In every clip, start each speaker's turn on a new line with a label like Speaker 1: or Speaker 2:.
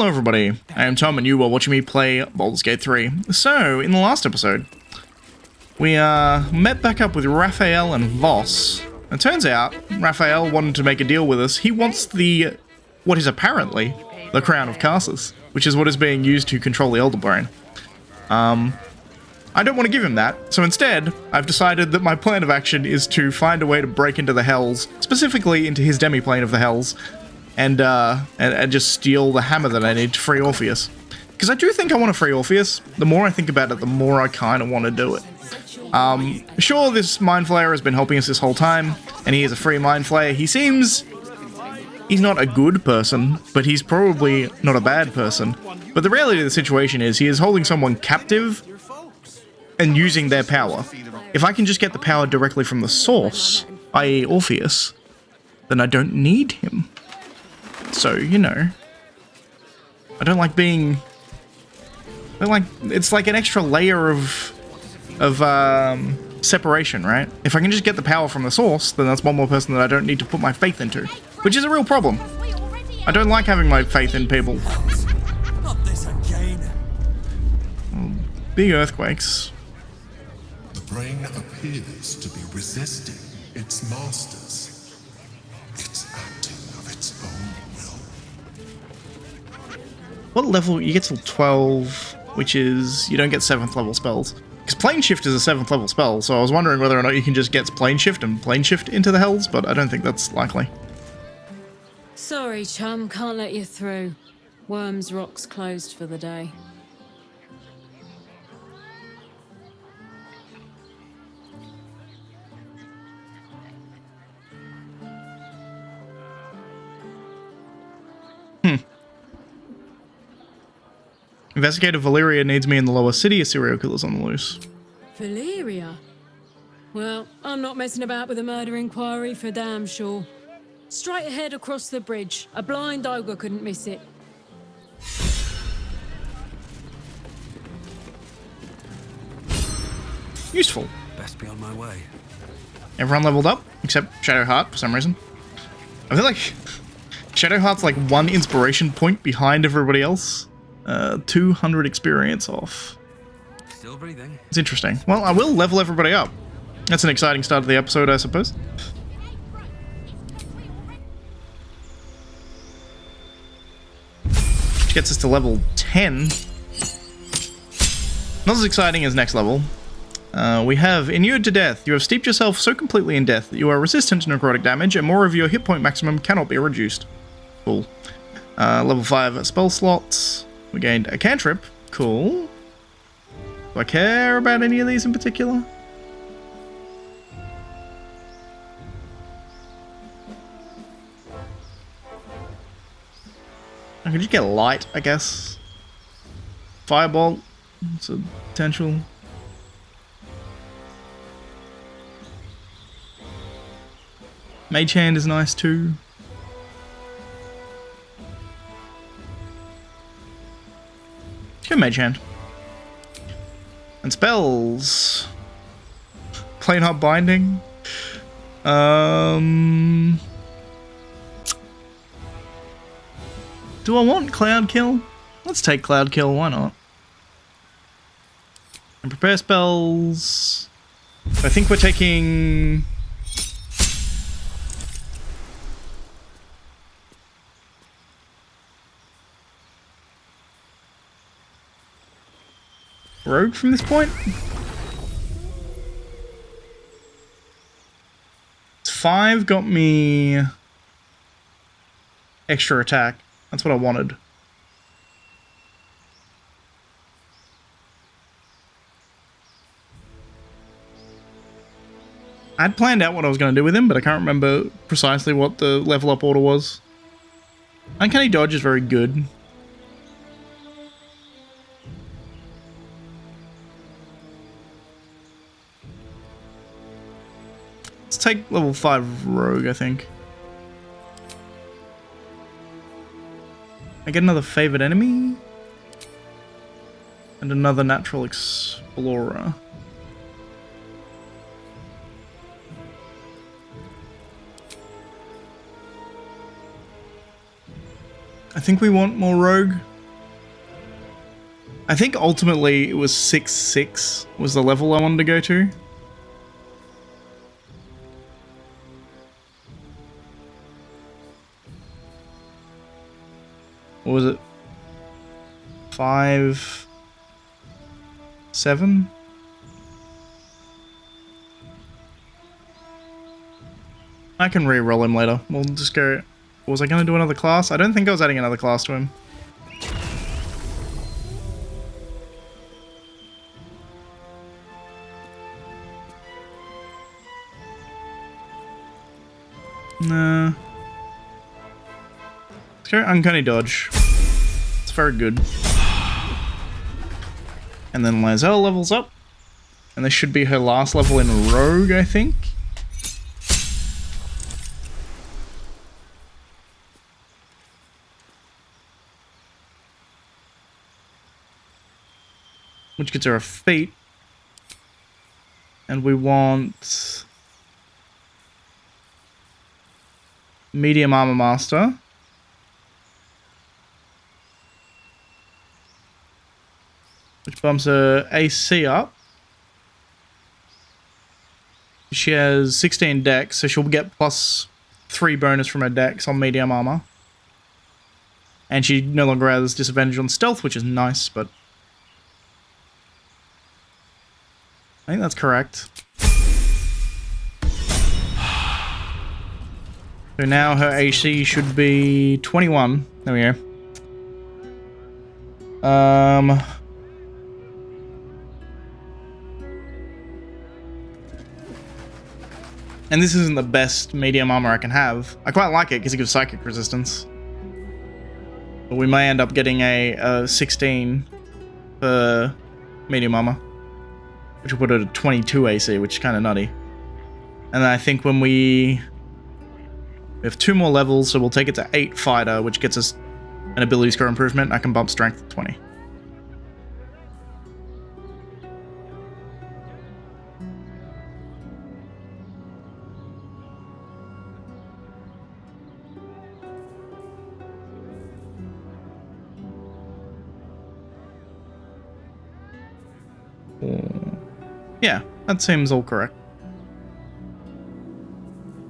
Speaker 1: Hello everybody, I am Tom and you are watching me play Baldur's Gate 3. So, in the last episode, we met back up with Raphael and Voss. It turns out, Raphael wanted to make a deal with us. He wants what is apparently the Crown of Karsus, which is what is being used to control the Elder Brain. I don't want to give him that, so instead, I've decided that my plan of action is to find a way to break into the Hells, specifically into his demiplane of the Hells, and just steal the hammer that I need to free Orpheus. Because I do think I want to free Orpheus. The more I think about it, the more I kind of want to do it. Sure, this Mind Flayer has been helping us this whole time, and he is a free Mind Flayer. He's not a good person, but he's probably not a bad person. But the reality of the situation is he is holding someone captive and using their power. If I can just get the power directly from the source, i.e. Orpheus, then I don't need him. So, you know, I don't like being... it's like an extra layer of separation, right? If I can just get the power from the source, then that's one more person that I don't need to put my faith into, which is a real problem. I don't like having my faith in people.
Speaker 2: Not this again.
Speaker 1: Big earthquakes.
Speaker 3: The brain appears to be resisting its masters. It's acting of its own will.
Speaker 1: What level? You get till 12, which is... you don't get 7th level spells. Because Plane Shift is a 7th level spell, so I was wondering whether or not you can just get Plane Shift and Plane Shift into the Hells, but I don't think that's likely.
Speaker 4: Sorry, chum, can't let you through. Worms Rock's closed for the day.
Speaker 1: Investigator Valeria needs me in the lower city. A serial killer's on the loose.
Speaker 4: Valeria? Well, I'm not messing about with a murder inquiry for damn sure. Straight ahead across the bridge. A blind ogre couldn't miss it.
Speaker 1: Useful.
Speaker 2: Best be on my way.
Speaker 1: Everyone leveled up, except Shadowheart for some reason. I feel like Shadowheart's like one inspiration point behind everybody else. 200 experience off.
Speaker 2: Still breathing.
Speaker 1: It's interesting. Well, I will level everybody up. That's an exciting start of the episode, I suppose. Which gets us to level 10. Not as exciting as next level. We have Inured to Death. You have steeped yourself so completely in death that you are resistant to necrotic damage, and more of your hit point maximum cannot be reduced. Cool. Level 5 spell slots. We gained a cantrip. Cool. Do I care about any of these in particular? I could just get light, I guess. Firebolt. It's a potential. Mage Hand is nice too. Good Mage Hand. And spells. Planeheart Binding. Do I want Cloud Kill? Let's take Cloud Kill, why not? And prepare spells. I think we're taking... Rogue from this point? It's 5 got me extra attack. That's what I wanted. I'd planned out what I was going to do with him, but I can't remember precisely what the level up order was. Uncanny Dodge is very good. Let's take level 5 Rogue, I think. I get another favored enemy. And another natural explorer. I think we want more rogue. I think ultimately it was 6-6 was the level I wanted to go to. What was it? 5, 7? I can re-roll him later. We'll just go... Was I going to do another class? I don't think I was adding another class to him. Nah. Let's go Uncanny Dodge. It's very good. And then lae'zel levels up. And this should be her last level in Rogue, I think. Which gets her a feat. And we want... Medium Armor Master. Which bumps her AC up. She has 16 dex, so she'll get +3 bonus from her dex on medium armor. And she no longer has disadvantage on stealth, which is nice, but... I think that's correct. So now her AC should be 21. There we go. And this isn't the best medium armor I can have. I quite like it because it gives psychic resistance. But we may end up getting a 16 for medium armor. Which will put it at 22 AC, which is kind of nutty. And then I think when we have 2 more levels, so we'll take it to 8 fighter, which gets us an ability score improvement. I can bump strength to 20. Yeah, that seems all correct.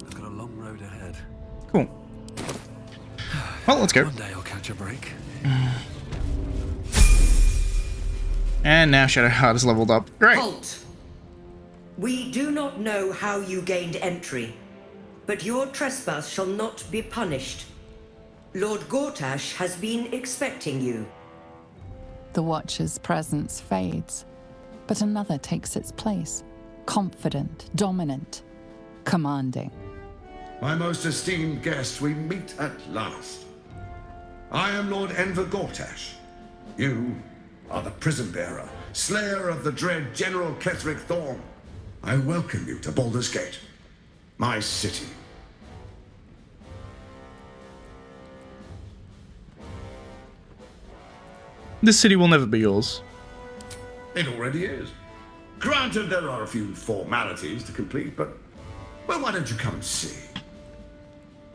Speaker 2: I've got a long road ahead.
Speaker 1: Cool. Well, let's go.
Speaker 2: One day I'll catch a break.
Speaker 1: And now Shadowheart is leveled up. Great.
Speaker 5: Halt! We do not know how you gained entry, but your trespass shall not be punished. Lord Gortash has been expecting you.
Speaker 6: The Watcher's presence fades, but another takes its place. Confident, dominant, commanding.
Speaker 7: My most esteemed guest, we meet at last. I am Lord Enver Gortash. You are the prison bearer, slayer of the dread General Ketheric Thorn. I welcome you to Baldur's Gate, my city.
Speaker 1: This city will never be yours.
Speaker 7: It already is. Granted, there are a few formalities to complete, but, well, why don't you come and see?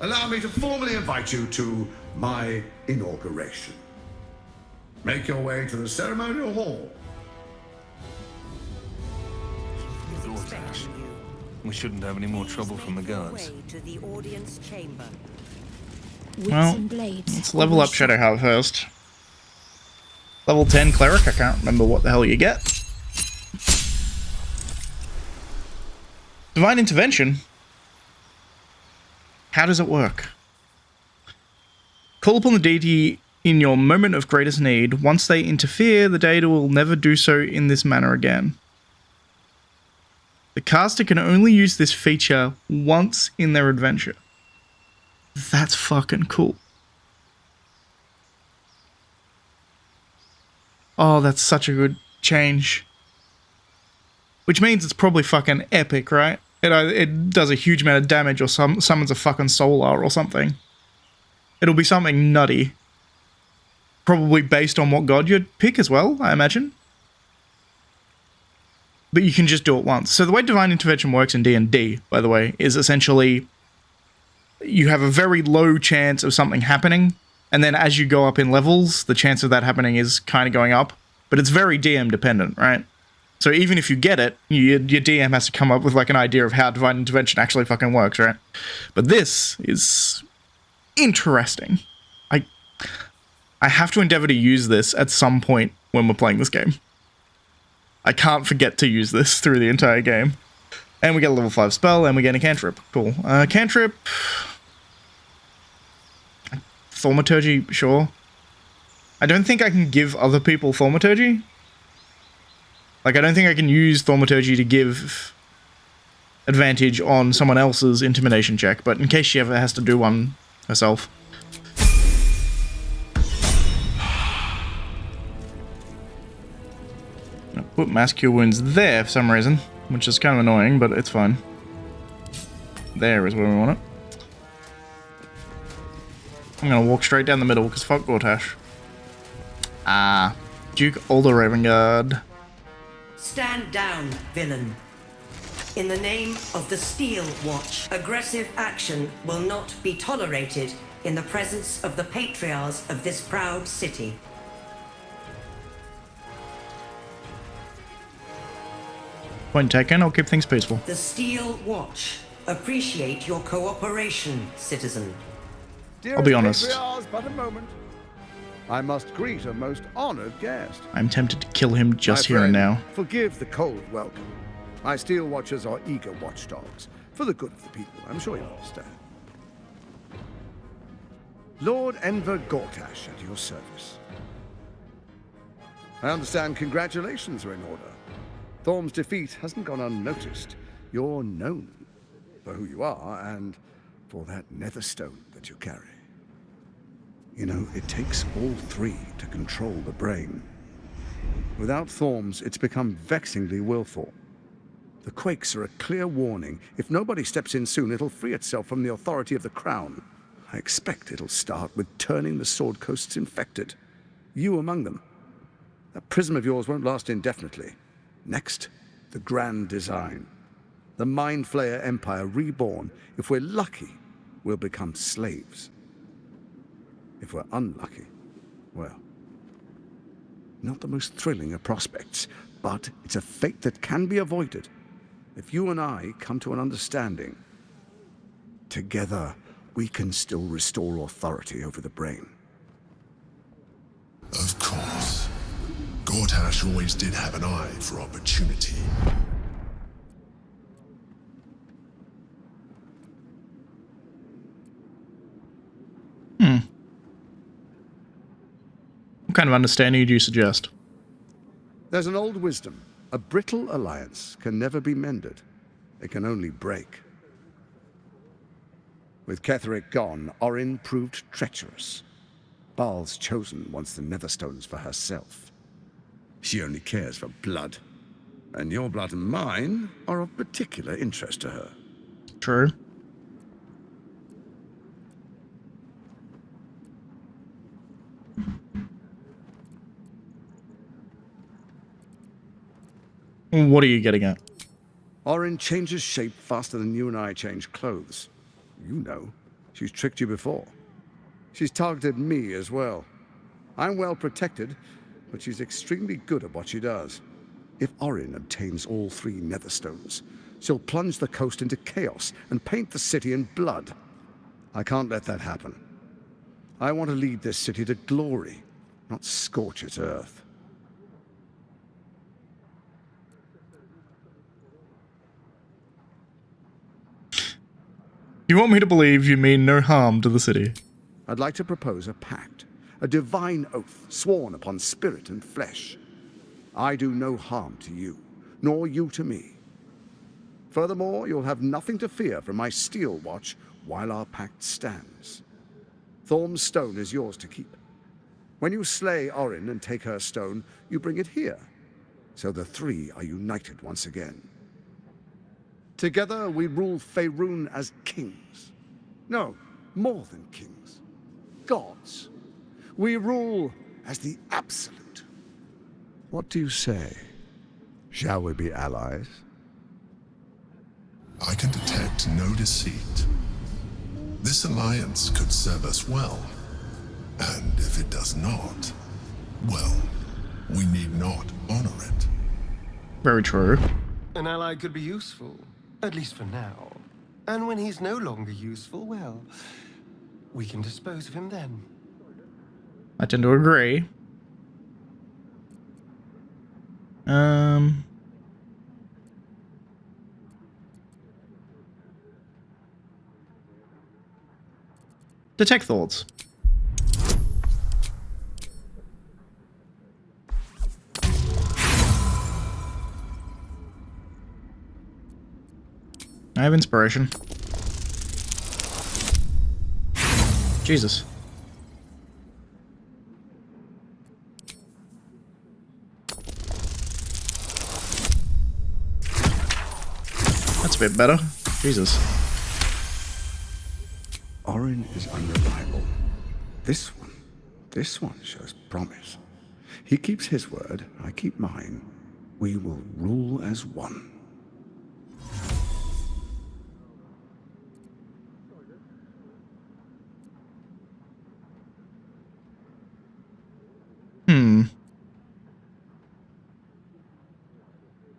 Speaker 7: Allow me to formally invite you to my inauguration. Make your way to the ceremonial hall.
Speaker 2: We shouldn't have any more trouble from the guards.
Speaker 5: To the audience chamber.
Speaker 1: Well, let's level up Shadowheart first. Level 10 Cleric, I can't remember what the hell you get. Divine Intervention? How does it work? Call upon the deity in your moment of greatest need. Once they interfere, the deity will never do so in this manner again. The caster can only use this feature once in their adventure. That's fucking cool. Oh, that's such a good change. Which means it's probably fucking epic, right? It does a huge amount of damage or summons a fucking solar or something. It'll be something nutty. Probably based on what god you'd pick as well, I imagine. But you can just do it once. So the way Divine Intervention works in D&D, by the way, is essentially you have a very low chance of something happening, and then as you go up in levels, the chance of that happening is kind of going up. but it's very DM dependent, right? So even if you get it, your DM has to come up with like an idea of how divine intervention actually fucking works, right? But this is interesting. I have to endeavor to use this at some point when we're playing this game. I can't forget to use this through the entire game. And we get a level 5 spell, and we get a cantrip. Cool. Cantrip... Thaumaturgy, sure. I don't think I can give other people Thaumaturgy. Like, I don't think I can use Thaumaturgy to give advantage on someone else's intimidation check, but in case she ever has to do one herself. I'll put Mass Cure Wounds there for some reason, which is kind of annoying, but it's fine. There is where we want it. I'm gonna walk straight down the middle, because fuck Gortash. Duke Alder Ravengard.
Speaker 5: Stand down, villain. In the name of the Steel Watch, aggressive action will not be tolerated in the presence of the patriarchs of this proud city.
Speaker 1: Point taken, I'll keep things peaceful.
Speaker 5: The Steel Watch appreciate your cooperation, citizen.
Speaker 1: I'll be honest.
Speaker 8: But a moment. I must greet a most honored guest.
Speaker 1: I'm tempted to kill him just
Speaker 8: My
Speaker 1: here and
Speaker 8: friend,
Speaker 1: now.
Speaker 8: Forgive the cold welcome. My Steel Watchers are eager watchdogs, for the good of the people, I'm sure you understand. Lord Enver Gortash at your service. I understand congratulations are in order. Thorm's defeat hasn't gone unnoticed. You're known for who you are and for that netherstone that you carry. You know, it takes all three to control the brain. Without Thorms, it's become vexingly willful. The quakes are a clear warning. If nobody steps in soon, it'll free itself from the authority of the crown. I expect it'll start with turning the Sword Coasts infected. You among them. That prism of yours won't last indefinitely. Next, the grand design. The Mind Flayer Empire reborn. If we're lucky, we'll become slaves. If we're unlucky, well, not the most thrilling of prospects, but it's a fate that can be avoided. If you and I come to an understanding, together we can still restore authority over the brain.
Speaker 3: Of course. Gortash always did have an eye for opportunity.
Speaker 1: What kind of understanding do you suggest?
Speaker 8: There's an old wisdom. A brittle alliance can never be mended. It can only break. With Ketheric gone, Orin proved treacherous. Baal's Chosen wants the Netherstones for herself. She only cares for blood. And your blood and mine are of particular interest to her.
Speaker 1: True. What are you getting at?
Speaker 8: Orin changes shape faster than you and I change clothes. You know, she's tricked you before. She's targeted me as well. I'm well protected, but she's extremely good at what she does. If Orin obtains all three Netherstones, she'll plunge the coast into chaos and paint the city in blood. I can't let that happen. I want to lead this city to glory, not scorch its earth.
Speaker 1: You want me to believe you mean no harm to the city?
Speaker 8: I'd like to propose a pact, a divine oath sworn upon spirit and flesh. I do no harm to you, nor you to me. Furthermore, you'll have nothing to fear from my Steel Watch while our pact stands. Thorm's stone is yours to keep. When you slay Orin and take her stone, you bring it here, so the three are united once again. Together, we rule Faerun as kings. No, more than kings. Gods. We rule as the absolute. What do you say? Shall we be allies?
Speaker 3: I can detect no deceit. This alliance could serve us well. And if it does not, well, we need not honor it.
Speaker 1: Very true.
Speaker 9: An ally could be useful, at least for now. And when he's no longer useful, well, we can dispose of him then.
Speaker 1: I tend to agree. Detect thoughts. I have inspiration. Jesus. That's a bit better. Jesus.
Speaker 8: Orin is unreliable. This one shows promise. He keeps his word, I keep mine. We will rule as one.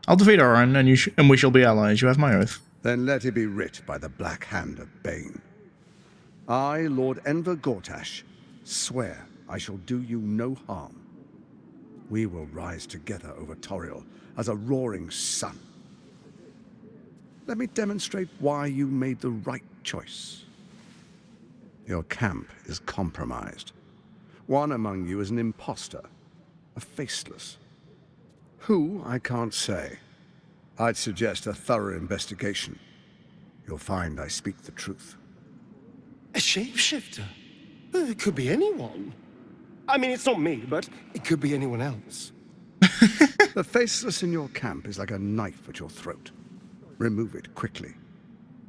Speaker 1: I'll defeat Orin, and we shall be allies. You have my oath.
Speaker 8: Then let it be writ by the black hand of Bane. I, Lord Enver Gortash, swear I shall do you no harm. We will rise together over Toriel as a roaring sun. Let me demonstrate why you made the right choice. Your camp is compromised. One among you is an imposter, a faceless. Who, I can't say. I'd suggest a thorough investigation. You'll find I speak the truth.
Speaker 9: A shapeshifter? It could be anyone. I mean, it's not me, but it could be anyone else.
Speaker 8: The faceless in your camp is like a knife at your throat. Remove it quickly,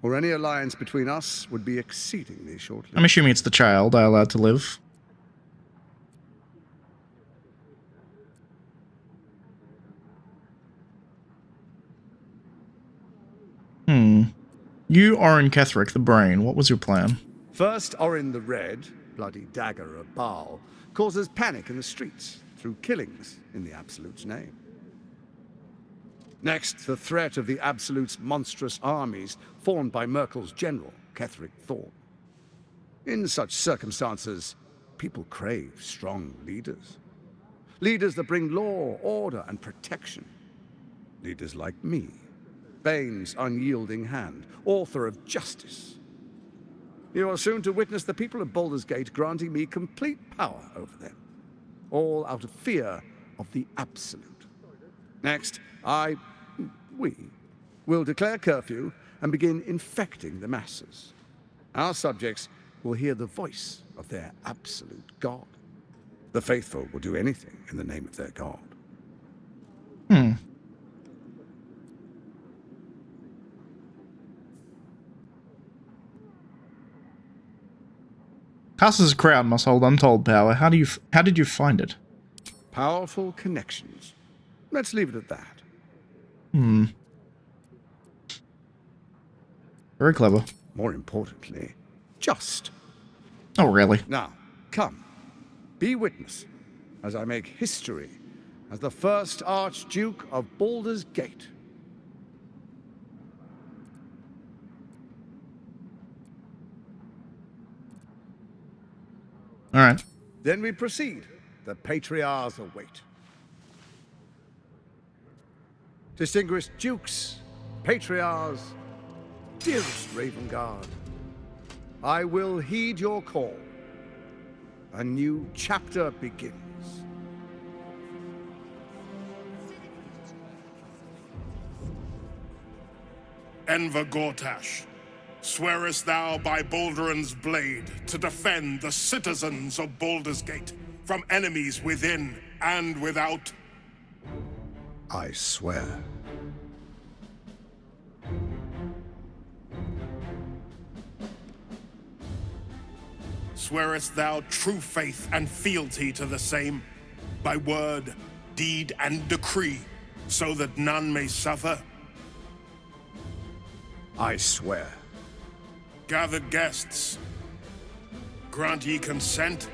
Speaker 8: or any alliance between us would be exceedingly short-lived.
Speaker 1: I'm assuming it's the child I allowed to live. You, Orin Ketherick, the brain. What was your plan?
Speaker 8: First, Orin the Red, bloody dagger of Baal, causes panic in the streets through killings in the Absolute's name. Next, the threat of the Absolute's monstrous armies formed by Merkel's general, Ketherick Thorn. In such circumstances, people crave strong leaders. Leaders that bring law, order, and protection. Leaders like me, Bane's unyielding hand, author of justice. You are soon to witness the people of Baldur's Gate granting me complete power over them, all out of fear of the Absolute. Next, we will declare curfew and begin infecting the masses. Our subjects will hear the voice of their absolute God. The faithful will do anything in the name of their God.
Speaker 1: Castor's crown must hold untold power. How did you find it?
Speaker 8: Powerful connections. Let's leave it at that.
Speaker 1: Very clever.
Speaker 8: More importantly, just.
Speaker 1: Oh, really?
Speaker 8: Now, come. Be witness as I make history as the first Archduke of Baldur's Gate.
Speaker 1: All right.
Speaker 8: Then we proceed. The Patriarchs await. Distinguished Dukes, Patriarchs, dearest Ravengard, I will heed your call. A new chapter begins.
Speaker 10: Enver Gortash, swearest thou by Balduran's blade to defend the citizens of Baldur's Gate from enemies within and without?
Speaker 8: I swear.
Speaker 10: Swearest thou true faith and fealty to the same, by word, deed, and decree, so that none may suffer?
Speaker 8: I swear.
Speaker 10: Gathered guests, grant ye consent?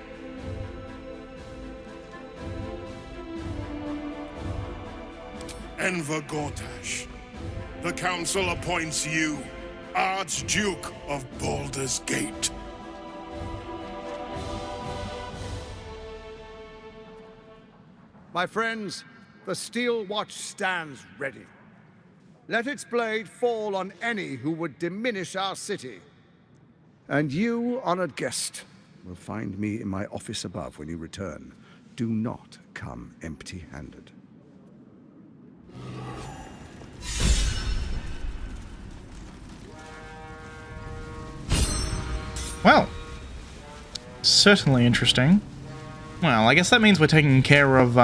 Speaker 10: Enver Gortash, the Council appoints you Archduke of Baldur's Gate.
Speaker 8: My friends, the Steel Watch stands ready. Let its blade fall on any who would diminish our city. And you, honored guest, will find me in my office above when you return. Do not come empty-handed.
Speaker 1: Well, certainly interesting. Well, I guess that means we're taking care of,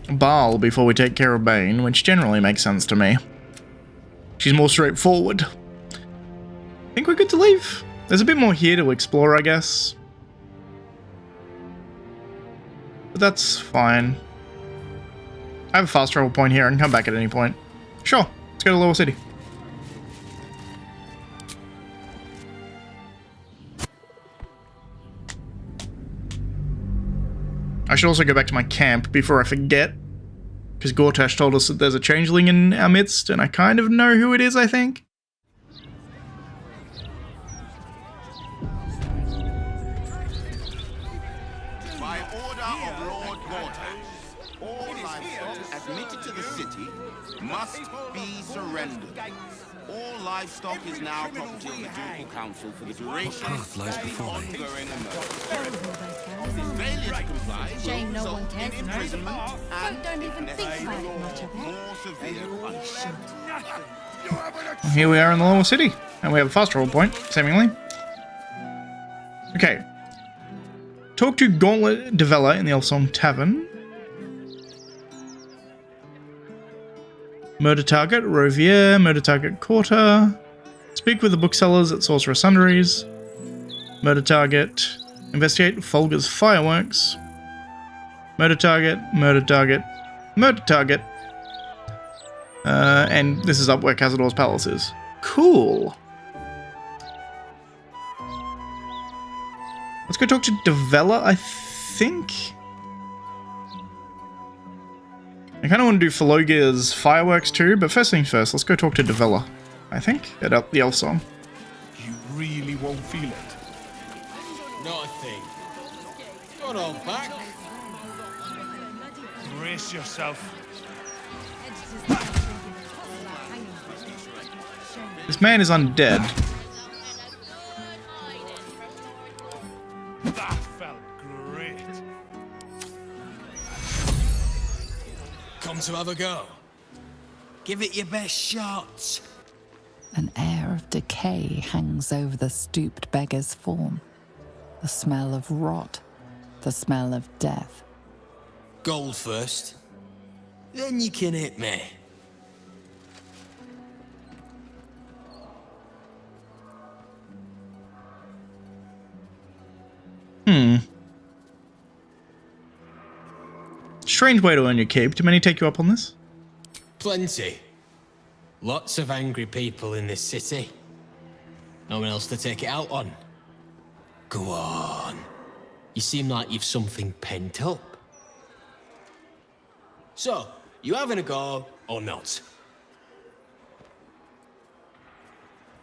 Speaker 1: Baal before we take care of Bane, which generally makes sense to me. She's more straightforward. I think we're good to leave. There's a bit more here to explore, I guess. But that's fine. I have a fast travel point here. I can come back at any point. Sure, let's go to Lower City. I should also go back to my camp before I forget, because Gortash told us that there's a changeling in our midst, and I kind of know who it is, I think.
Speaker 11: By order of Lord Gortash, all livestock admitted to the city must be surrendered. All livestock is now property of the Ducal Council for the duration of the ongoing emergency. Failure to comply
Speaker 12: Shame no one
Speaker 11: result
Speaker 12: cares
Speaker 11: in
Speaker 12: about
Speaker 11: imprisonment
Speaker 12: Folk
Speaker 11: and,
Speaker 12: don't
Speaker 11: if
Speaker 12: even think
Speaker 11: necessary,
Speaker 12: about it much, I bet.
Speaker 11: more severe punishment.
Speaker 1: Here we are in the Lower City, and we have a fast travel point, seemingly. Okay. Talk to Gauntlet Devella in the Elfsong Tavern. Murder target, Rovier. Murder target, Quarter. Speak with the booksellers at Sorcerer Sundries. Murder target. Investigate Folger's fireworks. Murder target, murder target, murder target. And this is up where Cazador's palace is. Cool. Let's go talk to Devella, I think. I kind of want to do Folger's fireworks too, but first things first, let's go talk to Devella, I think, at up the Elfsong.
Speaker 10: You really won't feel it.
Speaker 13: Not a thing. Got on back.
Speaker 10: Brace yourself.
Speaker 1: This man is undead.
Speaker 10: That felt great.
Speaker 13: Come to have a go. Give it your best shot.
Speaker 6: An air of decay hangs over the stooped beggar's form. The smell of rot, the smell of death.
Speaker 13: Gold first. Then you can hit me.
Speaker 1: Strange way to earn your keep. Do many take you up on this?
Speaker 13: Plenty. Lots of angry people in this city. No one else to take it out on. Go on. You seem like you've something pent up. So, you having a go or not?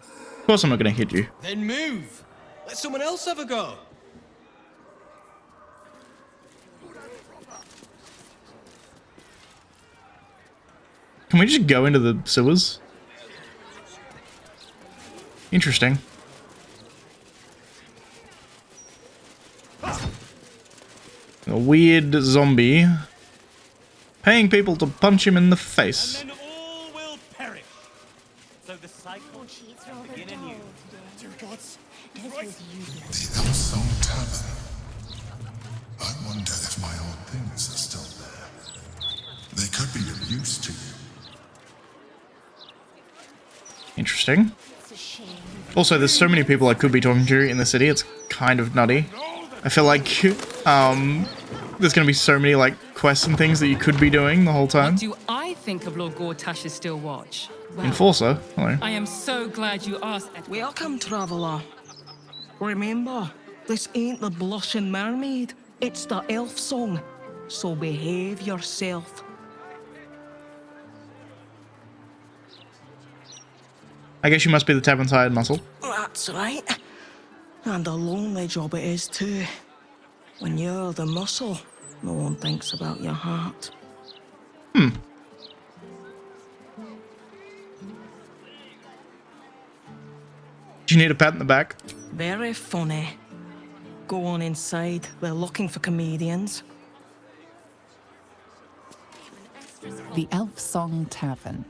Speaker 1: Of course I'm not going to hit you.
Speaker 13: Then move. Let someone else have a go.
Speaker 1: Can we just go into the sewers? Interesting. A weird zombie paying people to punch him in the face.
Speaker 14: And then all will perish. So the cycle will begin anew.
Speaker 3: The Elfsong Tavern. I wonder if my old things are still there. They could be of use to you.
Speaker 1: Interesting. Also, there's so many people I could be talking to in the city, it's kind of nutty. I feel like there's going to be so many like quests and things that you could be doing the whole time.
Speaker 15: What do I think of Lord Gortash's Steel Watch? Well,
Speaker 1: Enforcer, hello.
Speaker 15: I am so glad you asked.
Speaker 16: Welcome, traveller. Remember, this ain't the Blushing Mermaid. It's the Elfsong. So behave yourself.
Speaker 1: I guess you must be the tavern's hired muscle.
Speaker 16: That's right. And a lonely job it is too. When you're the muscle, no one thinks about your heart.
Speaker 1: Hmm. Do you need a pat in the back?
Speaker 16: Very funny. Go on inside. They're looking for comedians.
Speaker 6: The Elf Song Tavern.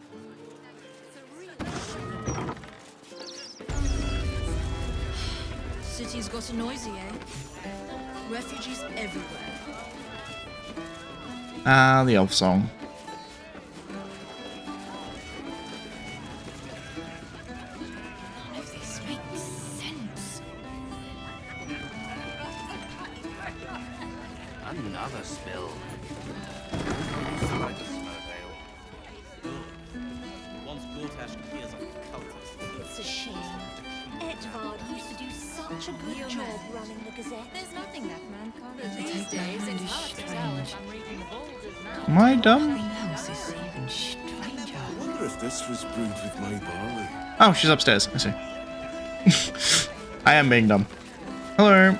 Speaker 12: City's gotten noisy, eh? Refugees everywhere.
Speaker 1: Ah, the elf song.
Speaker 12: None of this makes sense.
Speaker 11: Another spill.
Speaker 14: Once Gortash clears up the cultists.
Speaker 17: It's a shame. Edvard used to do such a good job running the Gazette.
Speaker 12: There's nothing that man can't do. These days, it's hard to tell if I'm reading the Boulders now.
Speaker 1: Am I dumb?
Speaker 11: I wonder if this was brewed with my barley.
Speaker 1: Oh, she's upstairs. I see. I am being dumb. Hello.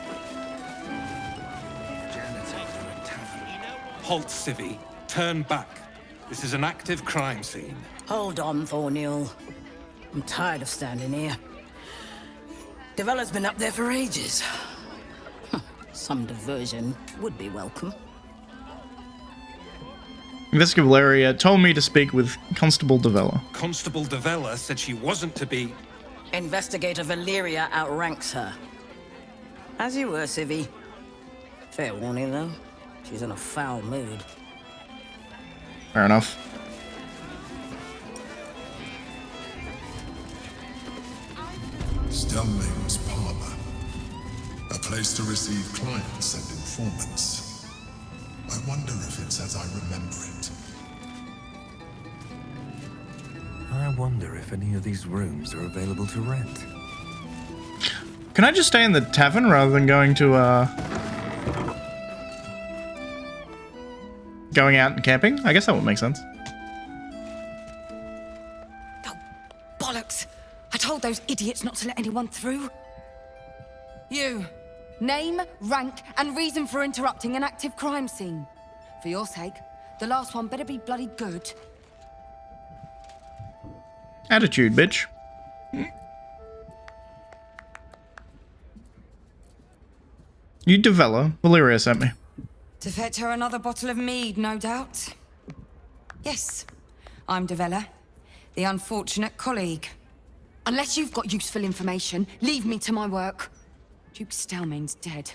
Speaker 2: Halt, Civvy. Turn back. This is an active crime scene.
Speaker 18: Hold on, Thornhill. I'm tired of standing here. Devella's been up there for ages. Some diversion would be welcome.
Speaker 1: Investigator Valeria told me to speak with Constable Devella.
Speaker 2: Constable Devella said she wasn't to be...
Speaker 18: Investigator Valeria outranks her. As you were, Civvy. Fair warning, though. She's in a foul mood.
Speaker 1: Fair enough.
Speaker 3: Stelmane's parlor. A place to receive clients and informants. I wonder if it's as I remember it.
Speaker 2: I wonder if any of these rooms are available to rent.
Speaker 1: Can I just stay in the tavern rather than going to, going out and camping? I guess that would make sense.
Speaker 19: Bollocks! I told those idiots not to let anyone through. You. Name, rank, and reason for interrupting an active crime scene. For your sake, the last one better be bloody good.
Speaker 1: Attitude, bitch. You Devella. Valeria sent me.
Speaker 19: To fetch her another bottle of mead, no doubt. Yes, I'm Devella, the unfortunate colleague. Unless you've got useful information, leave me to my work. Duke Stelmane's dead,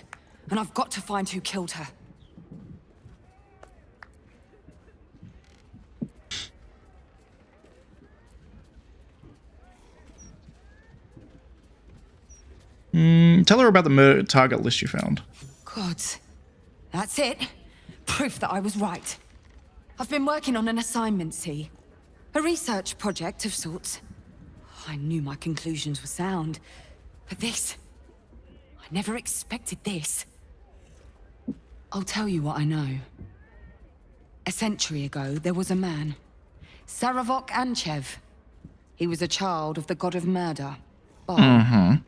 Speaker 19: and I've got to find who killed her.
Speaker 1: Tell her about the murder target list you found.
Speaker 19: Gods. That's it. Proof that I was right. I've been working on an assignment, see? A research project of sorts. I knew my conclusions were sound. But this... I never expected this. I'll tell you what I know. A century ago, there was a man. Saravok Anchev. He was a child of the god of murder, Baldur.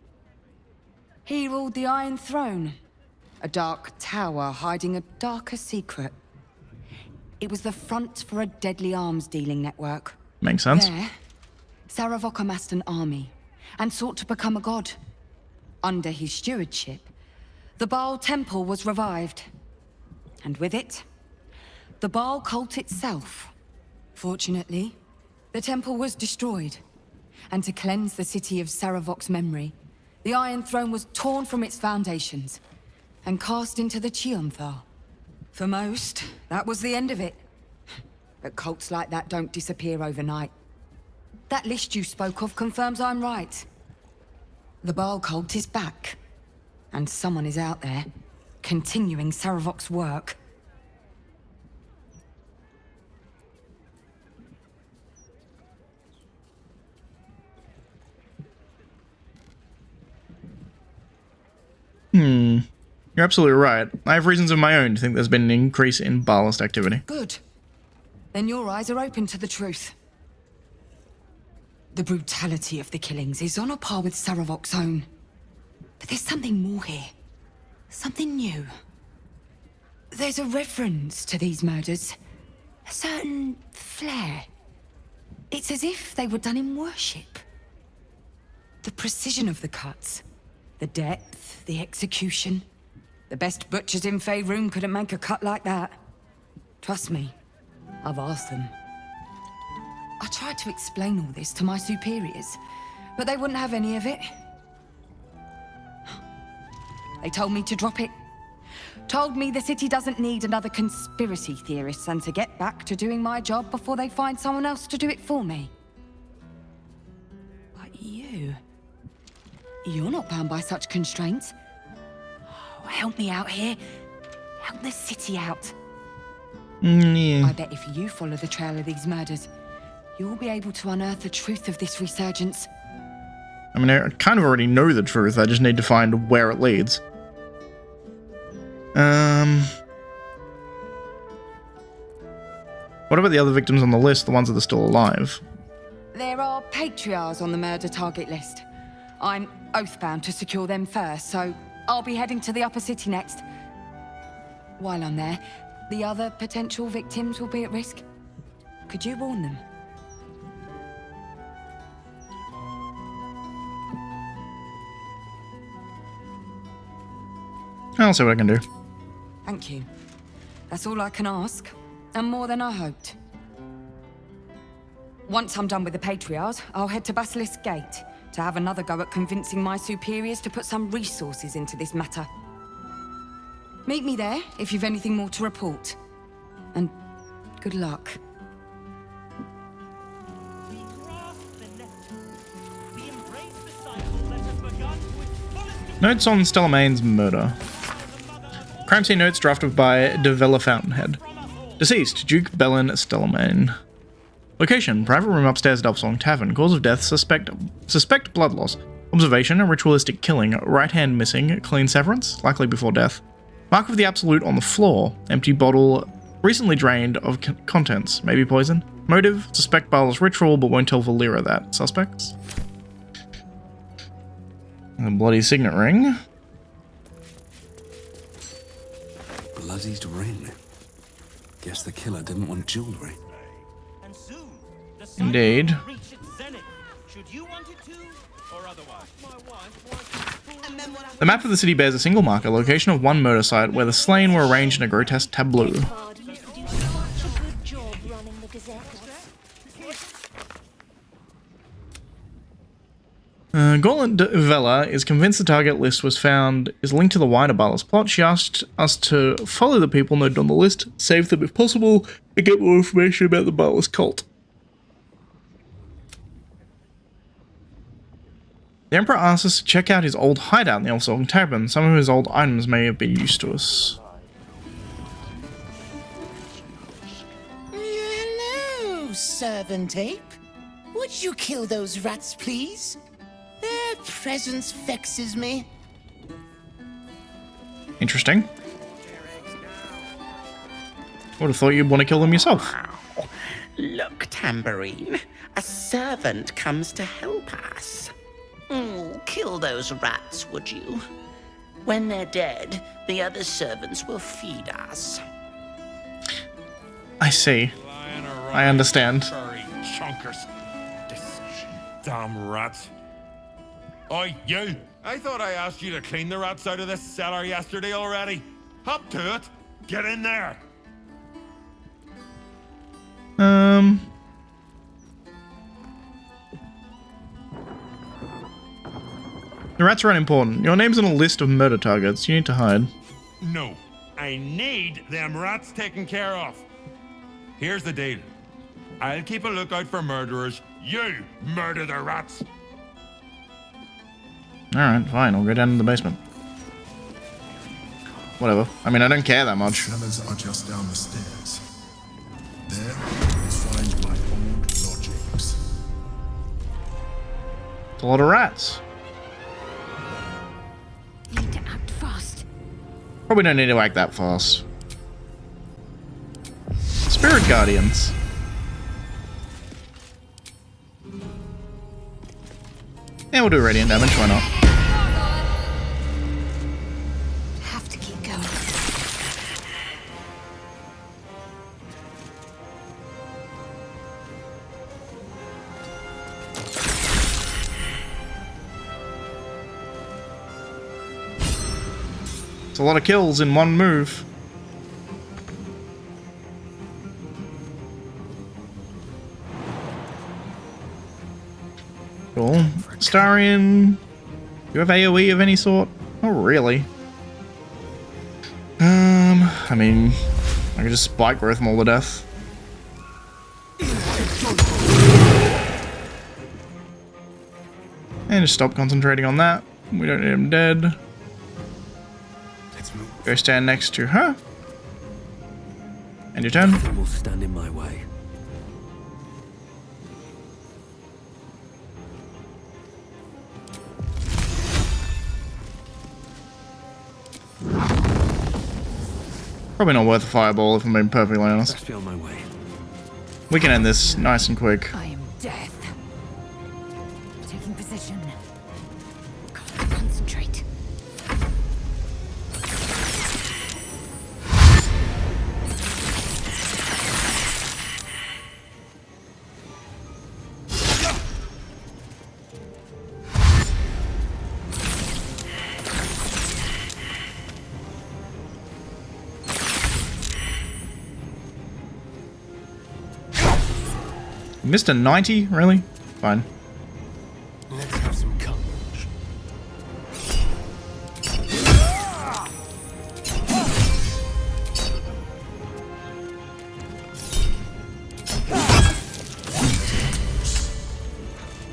Speaker 19: He ruled the Iron Throne. A dark tower hiding a darker secret. It was the front for a deadly arms-dealing network.
Speaker 1: Makes sense.
Speaker 19: There, Saravok amassed an army and sought to become a god. Under his stewardship, the Baal Temple was revived. And with it, the Baal cult itself. Fortunately, the temple was destroyed. And to cleanse the city of Saravok's memory, the Iron Throne was torn from its foundations and cast into the Chionthar. For most, that was the end of it. But cults like that don't disappear overnight. That list you spoke of confirms I'm right. The Baal cult is back. And someone is out there, continuing Saravok's work.
Speaker 1: You're absolutely right. I have reasons of my own to think there's been an increase in Baalist activity.
Speaker 19: Good. Then your eyes are open to the truth. The brutality of the killings is on a par with Saravok's own. But there's something more here. Something new. There's a reference to these murders. A certain flair. It's as if they were done in worship. The precision of the cuts. The depth, the execution. The best butchers in Faerun couldn't make a cut like that. Trust me, I've asked them. I tried to explain all this to my superiors, but they wouldn't have any of it. They told me to drop it. Told me the city doesn't need another conspiracy theorist and to get back to doing my job before they find someone else to do it for me. But you're not bound by such constraints. Oh, help me out here. Help the city out.
Speaker 1: Yeah.
Speaker 19: I bet if you follow the trail of these murders, you'll be able to unearth the truth of this resurgence.
Speaker 1: I mean, I kind of already know the truth. I just need to find where it leads. What about the other victims on the list, the ones that are still alive?
Speaker 19: There are patriarchs on the murder target list. I'm oath-bound to secure them first, so I'll be heading to the upper city next. While I'm there, the other potential victims will be at risk. Could you warn them?
Speaker 1: I'll see what I can do.
Speaker 19: Thank you. That's all I can ask, and more than I hoped. Once I'm done with the patriarchs, I'll head to Basilisk Gate to have another go at convincing my superiors to put some resources into this matter. Meet me there if you've anything more to report. And good luck.
Speaker 1: Notes on Stellamane's murder. Crime scene notes drafted by Devella Fountainhead. Deceased, Duke Bellin Stellamane. Location, private room upstairs at Elfsong Tavern. Cause of death, suspect blood loss. Observation, a ritualistic killing. Right hand missing, clean severance, likely before death. Mark of the Absolute on the floor. Empty bottle, recently drained of contents, maybe poison. Motive, suspect Baal's ritual, but won't tell Valera that. Suspects. A bloody signet ring.
Speaker 2: Bloodied ring. Guess the killer didn't want jewelry.
Speaker 1: Indeed. The map of the city bears a single marker, location of one murder site where the slain were arranged in a grotesque tableau. Gauntlet Vela is convinced the target list is linked to the wider Baal's plot. She asked us to follow the people noted on the list, save them if possible, and get more information about the Baal's cult. The Emperor asks us to check out his old hideout in the Elfsong Tavern. Some of his old items may have been used to us.
Speaker 20: Hello, servant ape. Would you kill those rats, please? Their presence vexes me.
Speaker 1: Interesting. Would have thought you'd want to kill them yourself.
Speaker 20: Look, Tambourine. A servant comes to help us. Kill those rats, would you? When they're dead, the other servants will feed us.
Speaker 1: I see. I understand.
Speaker 21: Chunkers. Damn rats. Oi, you! I thought I asked you to clean the rats out of this cellar yesterday already. Hop to it. Get in there.
Speaker 1: The rats are unimportant. Your name's on a list of murder targets. You need to hide.
Speaker 21: No. I need them rats taken care of. Here's the deal. I'll keep a lookout for murderers. You murder the rats.
Speaker 1: Alright, fine. I'll go down to the basement. Whatever. I mean, I don't care that much.
Speaker 3: Cellars are just down the stairs. There, you'll find my old lodgings.
Speaker 1: It's a lot of rats.
Speaker 17: Need to act fast.
Speaker 1: Probably don't need to act that fast. Spirit Guardians. Yeah, we'll do radiant damage, why not?
Speaker 17: Have to keep going.
Speaker 1: It's a lot of kills in one move. Cool. Starion, you have AoE of any sort? Oh, really? I mean, I can just spike growth them all to death. And just stop concentrating on that. We don't need him dead. Go stand next to her. And your turn.
Speaker 4: Nothing will stand in my way.
Speaker 1: Probably not worth a fireball if I'm being perfectly honest.
Speaker 4: Best be on my way.
Speaker 1: We can end this nice and quick.
Speaker 19: I am death. Taking position. Gotta concentrate.
Speaker 1: Missed a 90? Really? Fine.
Speaker 9: Let's have some courage.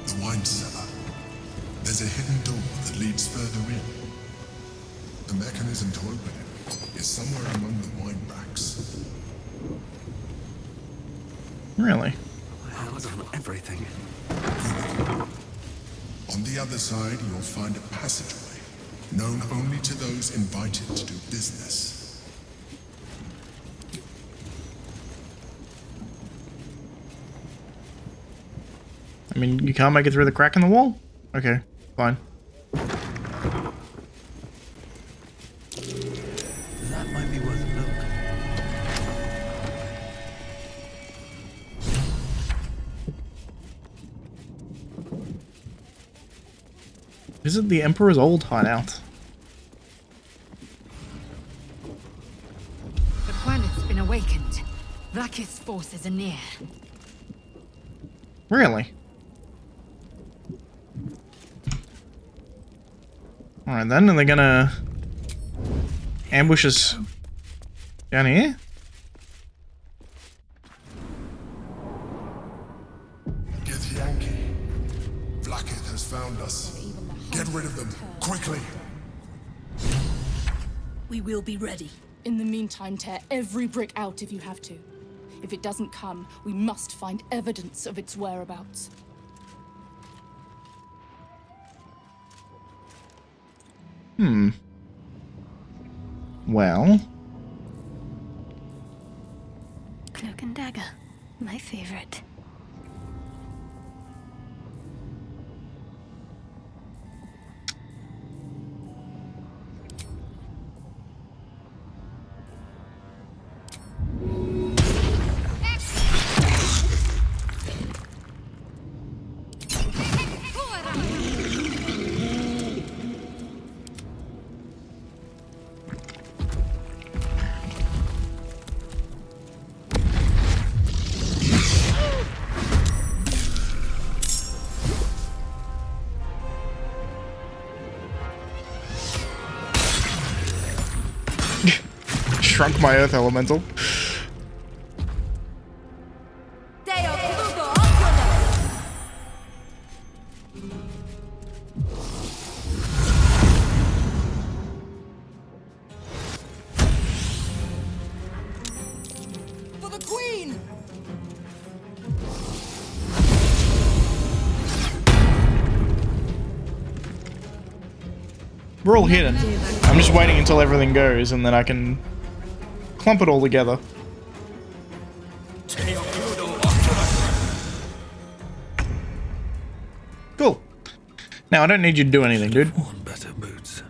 Speaker 3: The wine cellar. There's a hidden door that leads further in. The mechanism to open it is somewhere among the wine racks.
Speaker 1: Really?
Speaker 4: Hands on everything.
Speaker 3: On the other side, you'll find a passageway, known only to those invited to do business.
Speaker 1: I mean, you can't make it through the crack in the wall? Okay, fine.
Speaker 4: That might be worth a look.
Speaker 1: Visit the Emperor's old hideout.
Speaker 19: The planet's been awakened. Vlaakith's forces are near.
Speaker 1: Really? Alright then, are they gonna ambush us down here?
Speaker 3: Get Yankee. Vlaakith has found us. Get rid of them, quickly!
Speaker 22: We will be ready. In the meantime, tear every brick out if you have to. If it doesn't come, we must find evidence of its whereabouts.
Speaker 1: Well...
Speaker 17: Cloak and dagger. My favorite.
Speaker 1: Shrunk my earth elemental.
Speaker 22: For the Queen!
Speaker 1: We're all hidden. I'm just waiting until everything goes and then I can clump it all together. Cool. Now, I don't need you to do anything, dude.
Speaker 4: Worn better boots.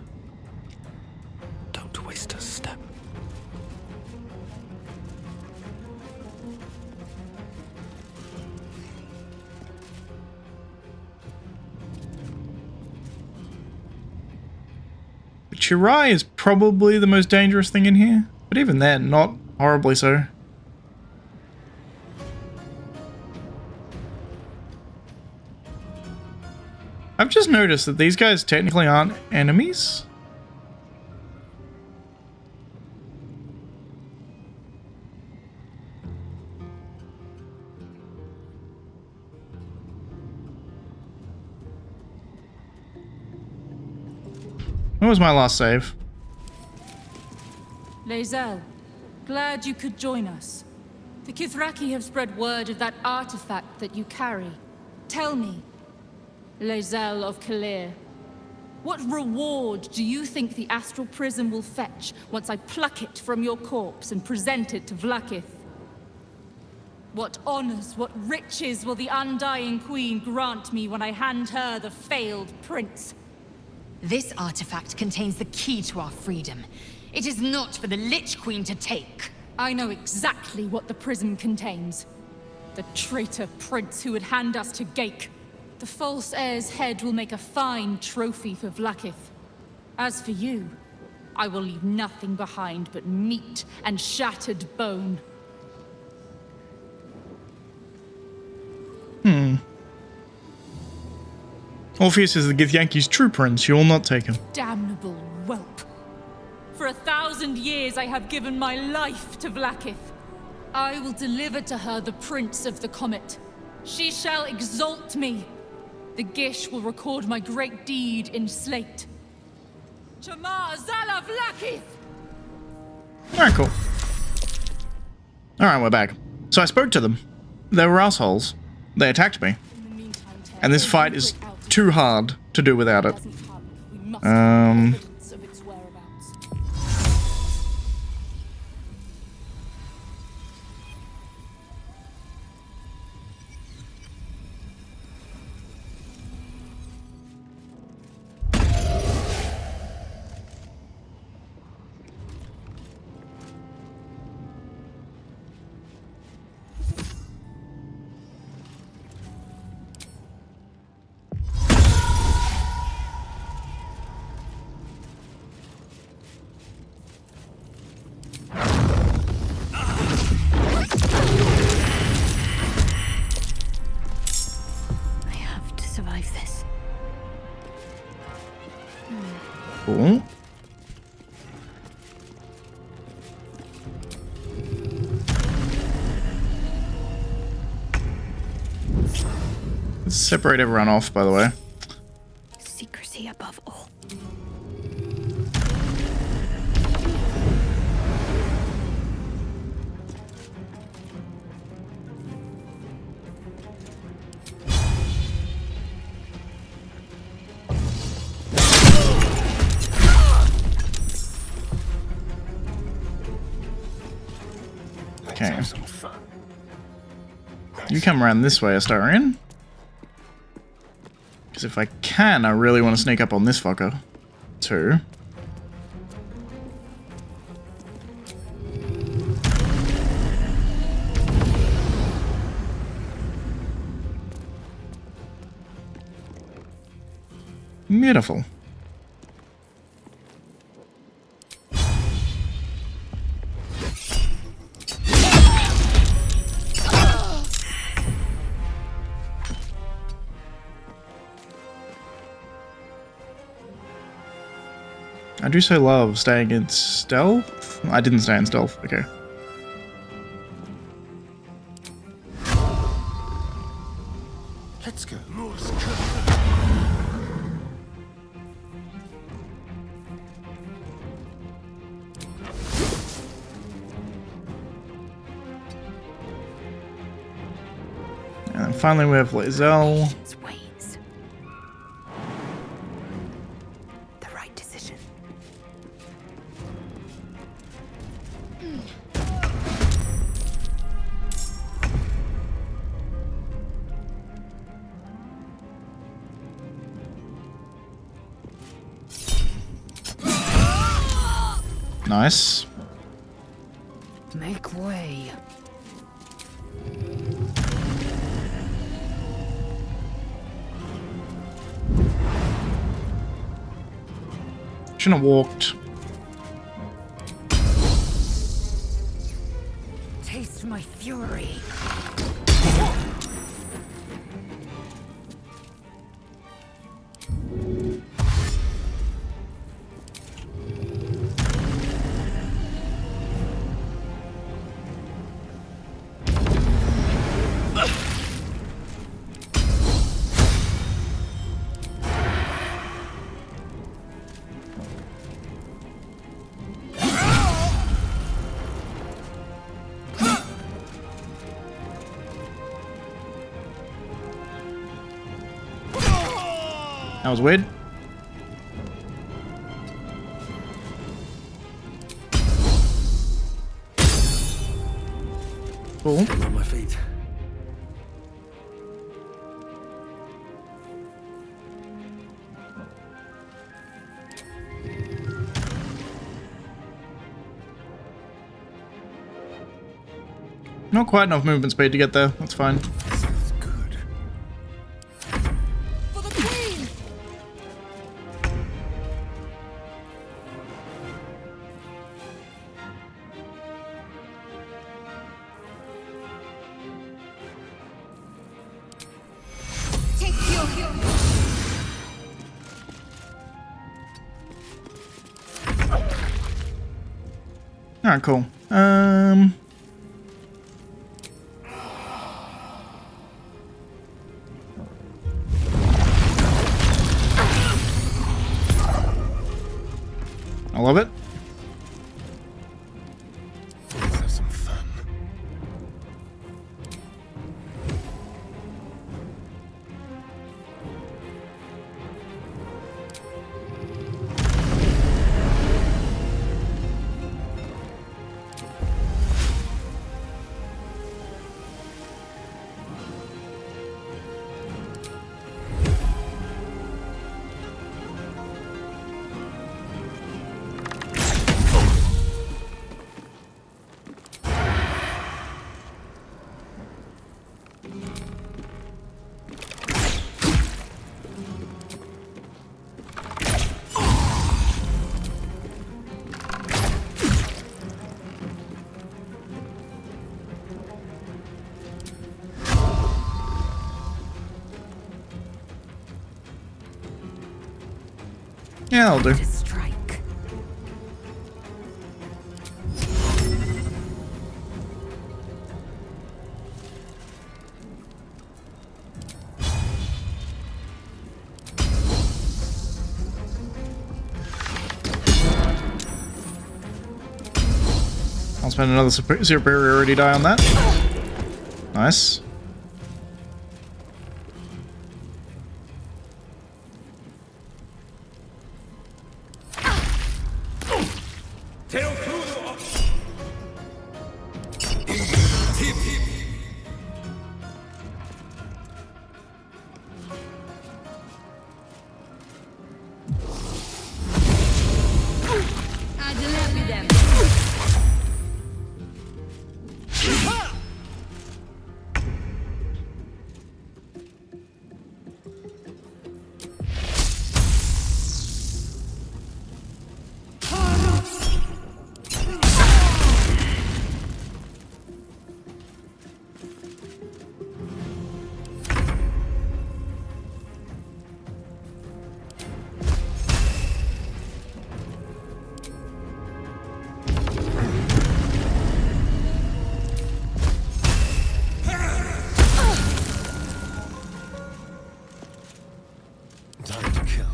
Speaker 4: Don't waste a step.
Speaker 1: Chirai is probably the most dangerous thing in here, but even then, not horribly so. I've just noticed that these guys technically aren't enemies. When was my last save?
Speaker 22: lae'zel, glad you could join us. The Kithraki have spread word of that artifact that you carry. Tell me, lae'zel of Kalir, what reward do you think the astral prism will fetch once I pluck it from your corpse and present it to Vlaakith? What honors, what riches will the Undying Queen grant me when I hand her the failed prince?
Speaker 19: This artifact contains the key to our freedom. It is not for the Lich Queen to take.
Speaker 22: I know exactly what the prism contains. The traitor prince who would hand us to Gake. The false heir's head will make a fine trophy for Vlaakith. As for you, I will leave nothing behind but meat and shattered bone.
Speaker 1: Orpheus is the Githyanki's true prince. You will not take him.
Speaker 22: Damnable whelp. For 1,000 years I have given my life to Vlaakith. I will deliver to her the Prince of the Comet. She shall exalt me. The Gish will record my great deed in slate. Chamar Zala Vlaakith!
Speaker 1: Alright, cool. Alright, we're back. So I spoke to them. They were assholes. They attacked me. And this fight is too hard to do without it. Cool. Let's separate everyone off, by the way.
Speaker 17: Secrecy above all.
Speaker 1: Okay. You come around this way, Astarion. Because if I can, I really want to sneak up on this fucker, too. Beautiful. I do so love staying in stealth. I didn't stay in stealth, okay.
Speaker 9: Let's go.
Speaker 1: And then finally we have lae'zel. Nice.
Speaker 18: Make way.
Speaker 1: Shouldn't have walked.
Speaker 18: Taste my fury.
Speaker 1: That was weird. Cool.
Speaker 4: I'm on my feet.
Speaker 1: Not quite enough movement speed to get there. That's fine. Alright, cool. I love it.
Speaker 3: Let's have some fun.
Speaker 1: Yeah, that'll do.
Speaker 18: Strike.
Speaker 1: I'll spend another superiority die on that. Nice.
Speaker 4: Time to kill.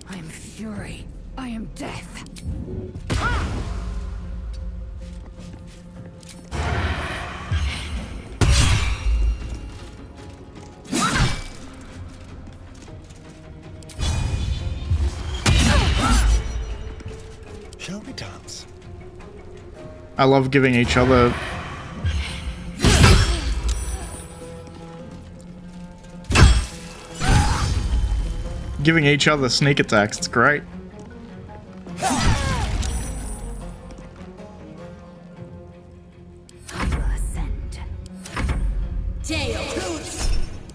Speaker 18: I am fury. I am death.
Speaker 9: Shall we dance?
Speaker 1: I love giving each other... giving each other sneak attacks, it's great.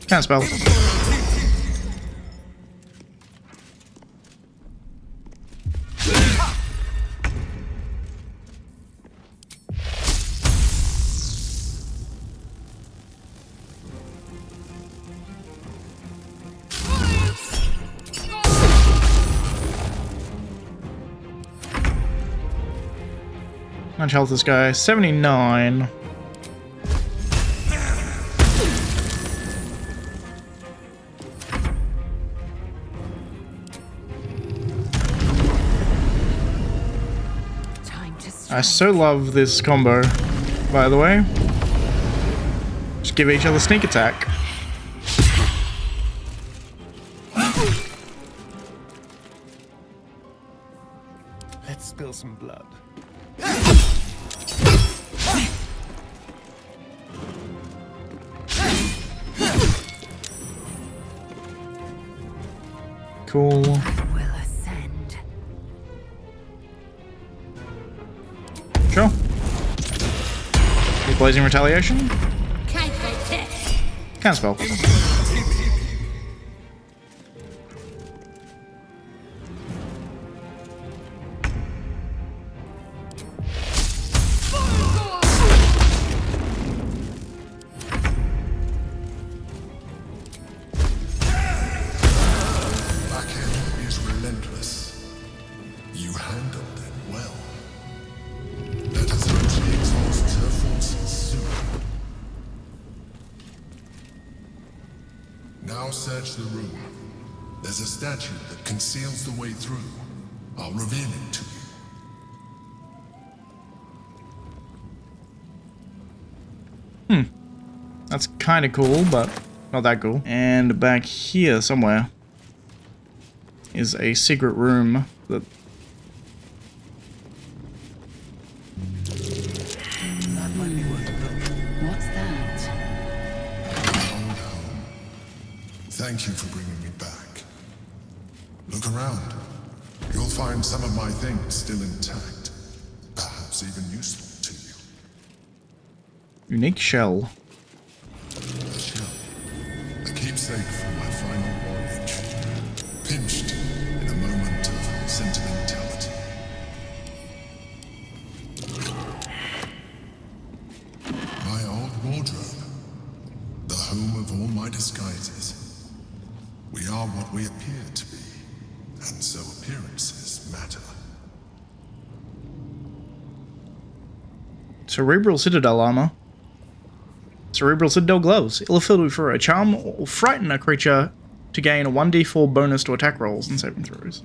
Speaker 1: Can't spell. How much health this guy? 79. I so love this combo, by the way. Just give each other sneak attack.
Speaker 9: Let's spill some blood.
Speaker 1: Cool. Sure. Blazing Retaliation? Can't spell.
Speaker 3: Now search the room. There's a statue that conceals the way through. I'll reveal it to you.
Speaker 1: That's kind of cool, but not that cool. And back here somewhere is a secret room that...
Speaker 4: That might be worth a look.
Speaker 6: What's that?
Speaker 3: Old home. Thank you for bringing me back. Look around. You'll find some of my things still intact. Perhaps even useful to you.
Speaker 1: Unique shell.
Speaker 3: A shell. A keepsake from my final voyage. Pinched in a moment of sentimentality. My old wardrobe. The home of all my disguises. We are what we appear to be, and so appearances matter.
Speaker 1: Cerebral Citadel armor. Cerebral Citadel gloves. Ill-filled for a charm or frighten a creature to gain a 1d4 bonus to attack rolls and saving throws.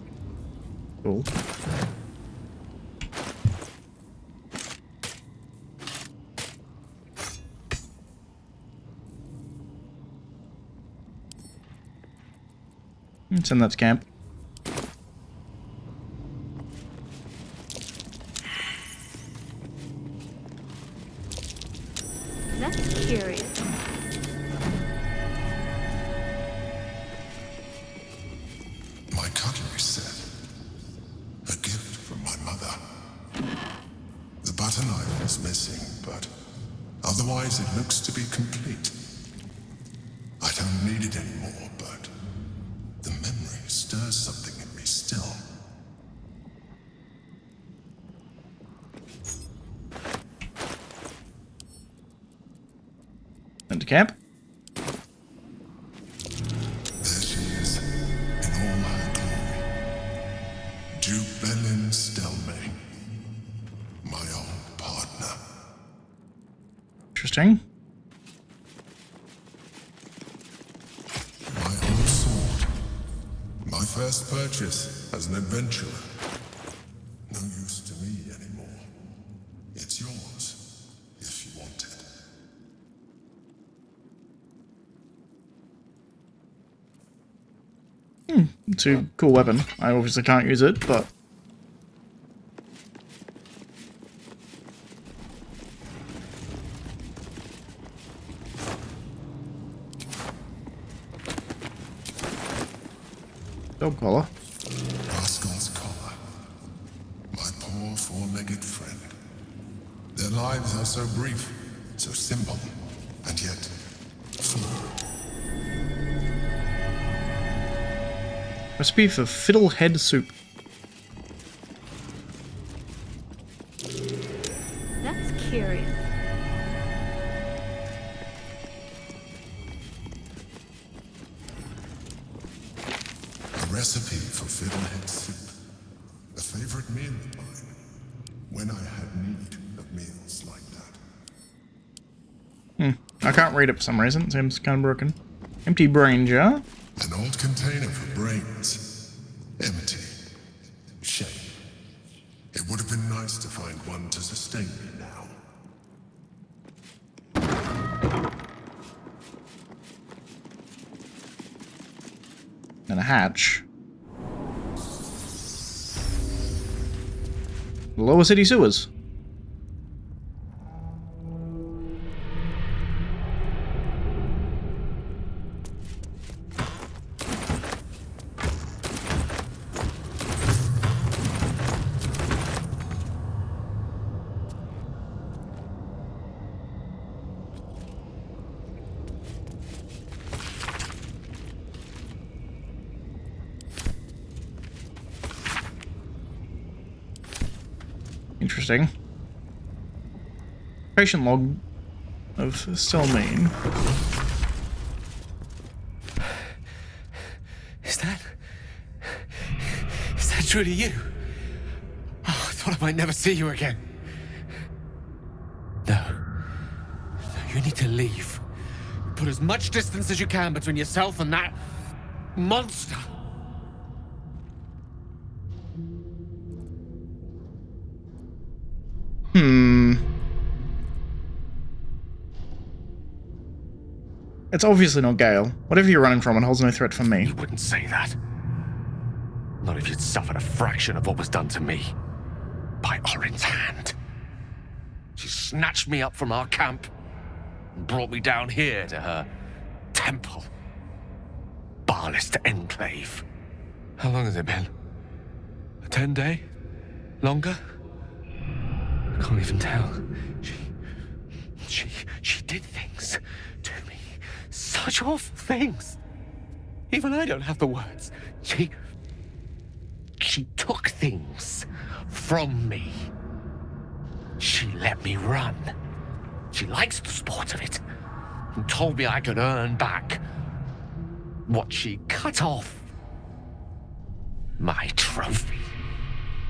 Speaker 1: Cool. Send that to camp.
Speaker 17: That's curious.
Speaker 3: My cutlery set. A gift from my mother. The butter knife is missing, but otherwise it looks to be complete. I don't need it anymore, but the memory stirs something in me still.
Speaker 1: Send to camp.
Speaker 3: There she is, in all her glory. Jubelin Stelmane, my old partner.
Speaker 1: Interesting.
Speaker 3: My old sword. My first purchase as an adventurer. No use to me anymore. It's yours, if you want it.
Speaker 1: It's a cool weapon. I obviously can't use it, but dog collar.
Speaker 3: Rascal's collar. My poor four-legged friend. Their lives are so brief, so simple, and yet full.
Speaker 1: Recipe for fiddlehead soup.
Speaker 17: That's curious.
Speaker 3: A recipe for fiddlehead soup. A favorite meal of mine. When I had need of meals like that.
Speaker 1: I can't read it for some reason. It seems kind of broken. Empty brain jar.
Speaker 3: An old container for brains. Empty. Shame. It would have been nice to find one to sustain me now.
Speaker 1: And a hatch. Lower city sewers. Interesting. Patient log of Selmane.
Speaker 5: Is that truly you? Oh, I thought I might never see you again. No, you need to leave. Put as much distance as you can between yourself and that monster.
Speaker 1: It's obviously not Gale. Whatever you're running from, it holds no threat for me.
Speaker 5: You wouldn't say that. Not if you'd suffered a fraction of what was done to me. By Orin's hand. She snatched me up from our camp and brought me down here to her temple. Barlist enclave. How long has it been? A 10-day? Longer? I can't even tell. She did things to me. Such awful things. Even I don't have the words. She took things from me. She let me run. She likes the sport of it. And told me I could earn back what she cut off. My trophy.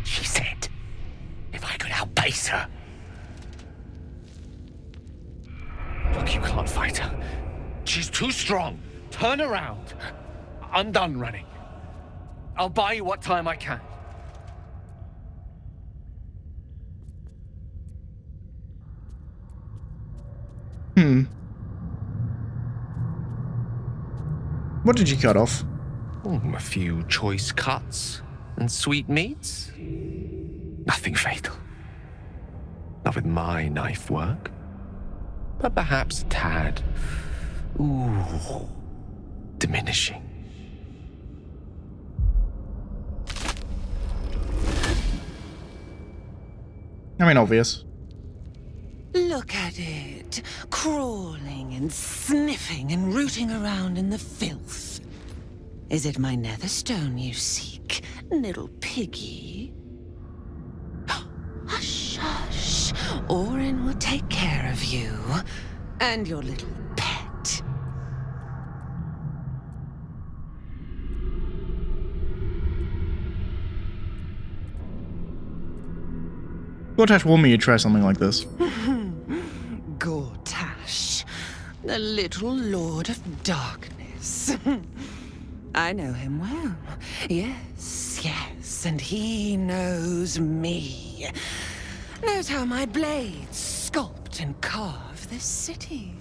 Speaker 5: She said, if I could outpace her. Look, you can't fight her. She's too strong. Turn around. I'm done running. I'll buy you what time I can.
Speaker 1: What did you cut off?
Speaker 5: A few choice cuts and sweet meats. Nothing fatal. Not with my knife work. But perhaps a tad. Diminishing.
Speaker 1: I mean, obvious.
Speaker 7: Look at it, crawling and sniffing and rooting around in the filth. Is it my netherstone you seek, little piggy? Hush, hush. Orin will take care of you and your little pet.
Speaker 1: Gortash warned me you'd try something like this.
Speaker 7: Gortash, the little Lord of Darkness. I know him well. Yes, yes, and he knows me. Knows how my blades sculpt and carve this city.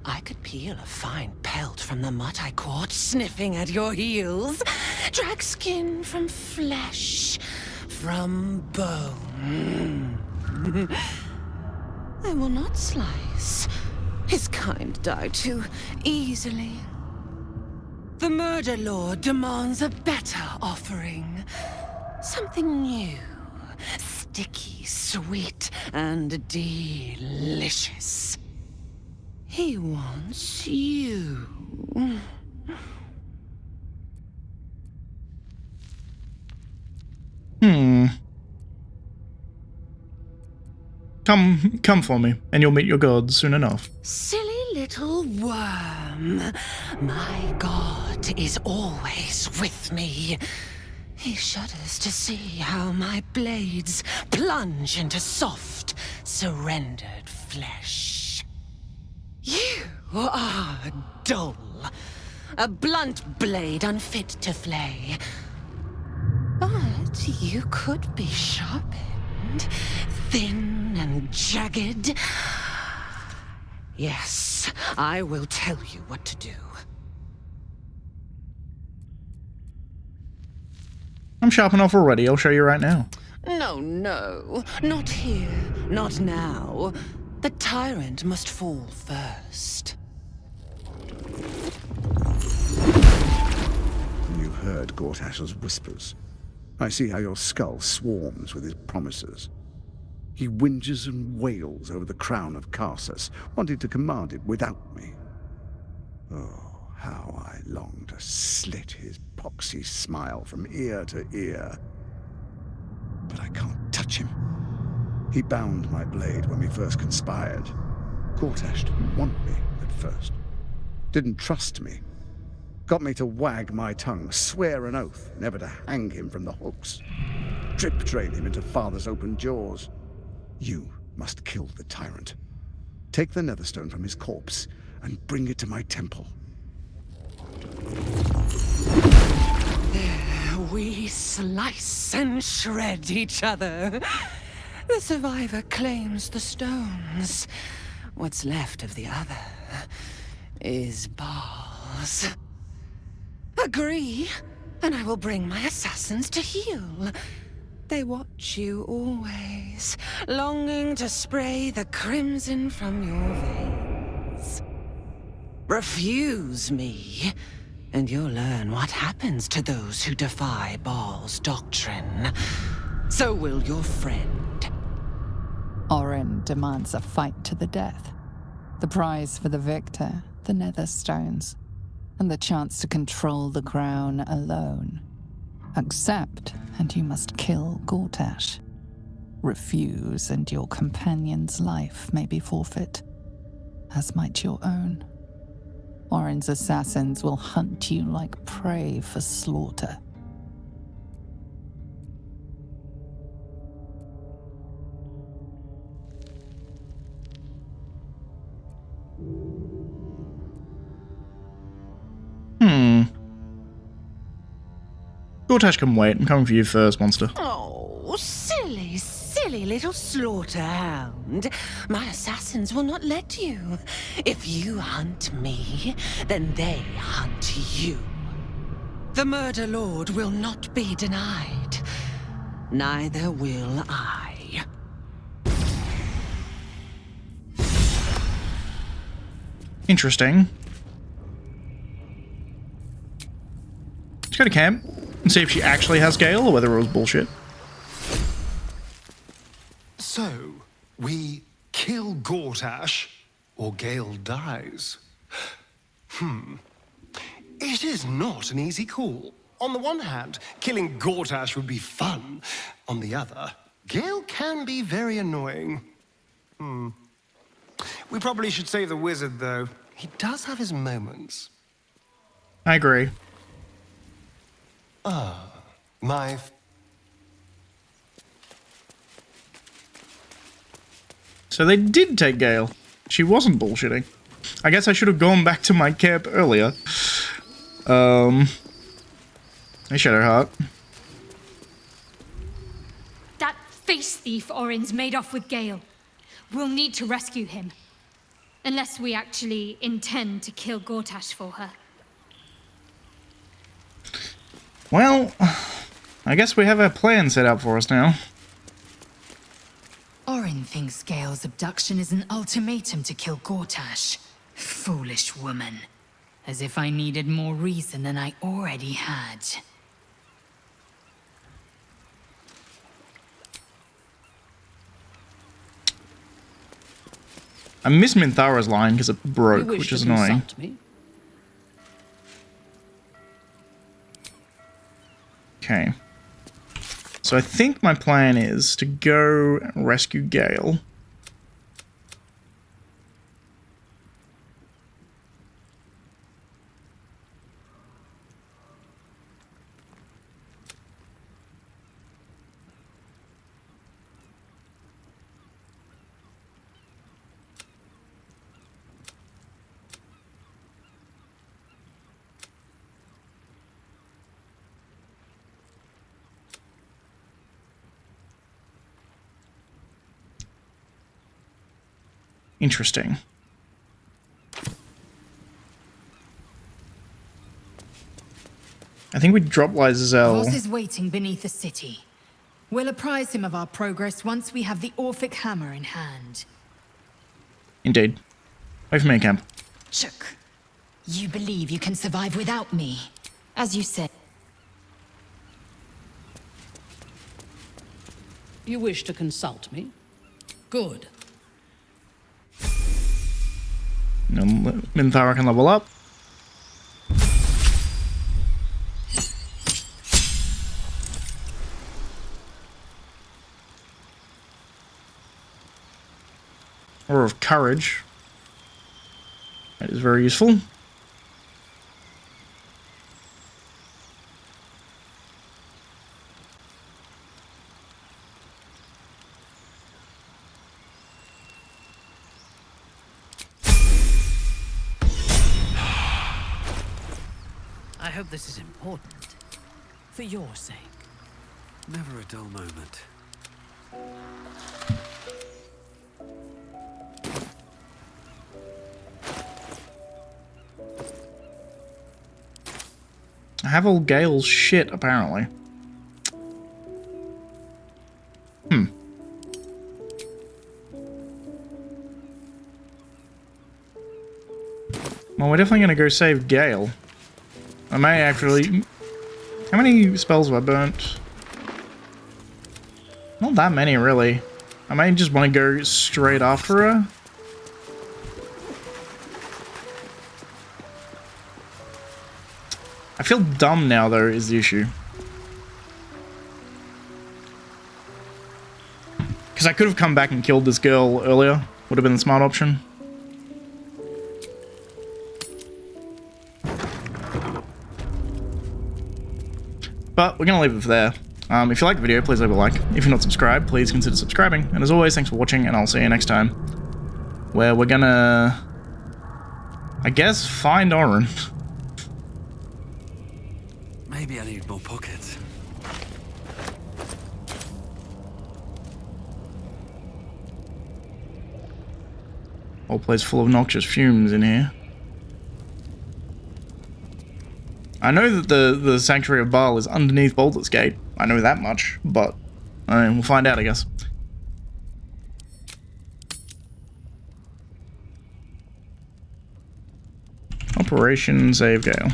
Speaker 7: I could peel a fine pelt from the mutt I caught sniffing at your heels. Drag skin from flesh, from bone. I will not slice. His kind die too easily. The Murder Lord demands a better offering. Something new. Sticky, sweet, and delicious. He wants you.
Speaker 1: Come for me, and you'll meet your gods soon enough.
Speaker 7: Silly little worm. My god is always with me. He shudders to see how my blades plunge into soft, surrendered flesh. You are dull. A blunt blade unfit to flay. But you could be sharpened, thin and jagged. Yes, I will tell you what to do.
Speaker 1: I'm sharp enough already, I'll show you right now.
Speaker 7: No, not here, not now. The tyrant must fall first.
Speaker 2: You heard Gortash's whispers. I see how your skull swarms with his promises. He whinges and wails over the crown of Karsus, wanting to command it without me. Oh, how I long to slit his poxy smile from ear to ear. But I can't touch him. He bound my blade when we first conspired. Gortash didn't want me at first. Didn't trust me. Got me to wag my tongue, swear an oath never to hang him from the hooks. Drip train him into father's open jaws. You must kill the tyrant. Take the netherstone from his corpse and bring it to my temple.
Speaker 7: There we slice and shred each other. The survivor claims the stones. What's left of the other is bars. Agree, and I will bring my assassins to heal. They watch you always, longing to spray the crimson from your veins. Refuse me, and you'll learn what happens to those who defy Baal's doctrine. So will your friend.
Speaker 6: Orin demands a fight to the death. The prize for the victor, the Netherstones, and the chance to control the crown alone. Accept, and you must kill Gortash. Refuse, and your companion's life may be forfeit, as might your own. Orin's assassins will hunt you like prey for slaughter.
Speaker 1: Gortash can wait. I'm coming for you first, monster.
Speaker 7: Oh, silly, silly little slaughterhound. My assassins will not let you. If you hunt me, then they hunt you. The Murder Lord will not be denied. Neither will I.
Speaker 1: Interesting. Let's go to camp and see if she actually has Gale or whether it was bullshit.
Speaker 9: So, we kill Gortash, or Gale dies. It is not an easy call. On the one hand, killing Gortash would be fun. On the other, Gale can be very annoying. We probably should save the wizard, though. He does have his moments.
Speaker 1: I agree.
Speaker 9: My...
Speaker 1: So they did take Gale. She wasn't bullshitting. I guess I should have gone back to my camp earlier. Hey, Shadowheart.
Speaker 22: That face thief Orin's made off with Gale. We'll need to rescue him. Unless we actually intend to kill Gortash for her.
Speaker 1: Well, I guess we have a plan set out for us now.
Speaker 8: Orin thinks Gale's abduction is an ultimatum to kill Gortash. Foolish woman.
Speaker 18: As if I needed more reason than I already had.
Speaker 1: I miss Minthara's line because it broke, which is annoying. Okay. So I think my plan is to go rescue Gale. Interesting. I think we drop lae'zel.
Speaker 18: Voss is waiting beneath the city. We'll apprise him of our progress once we have the Orphic hammer in hand.
Speaker 1: Indeed. Wait for me, camp.
Speaker 18: Chook, you believe you can survive without me, as you said.
Speaker 4: You wish to consult me? Good.
Speaker 1: Minthara can level up. Or of courage. That is very useful.
Speaker 4: I hope this is important. For your sake.
Speaker 8: Never a dull moment.
Speaker 1: I have all Gale's shit, apparently. Well, we're definitely going to go save Gale. I may actually... How many spells have I burnt? Not that many, really. I may just want to go straight after her. I feel dumb now, though, is the issue. Because I could have come back and killed this girl earlier. Would have been the smart option. But we're going to leave it there. If you liked the video, please leave a like. If you're not subscribed, please consider subscribing. And as always, thanks for watching, and I'll see you next time. Where we're gonna... I guess find Orin.
Speaker 8: Maybe I need more pockets.
Speaker 1: Whole place full of noxious fumes in here. I know that the Sanctuary of Baal is underneath Baldur's Gate. I know that much, but we'll find out, I guess. Operation Save Gale.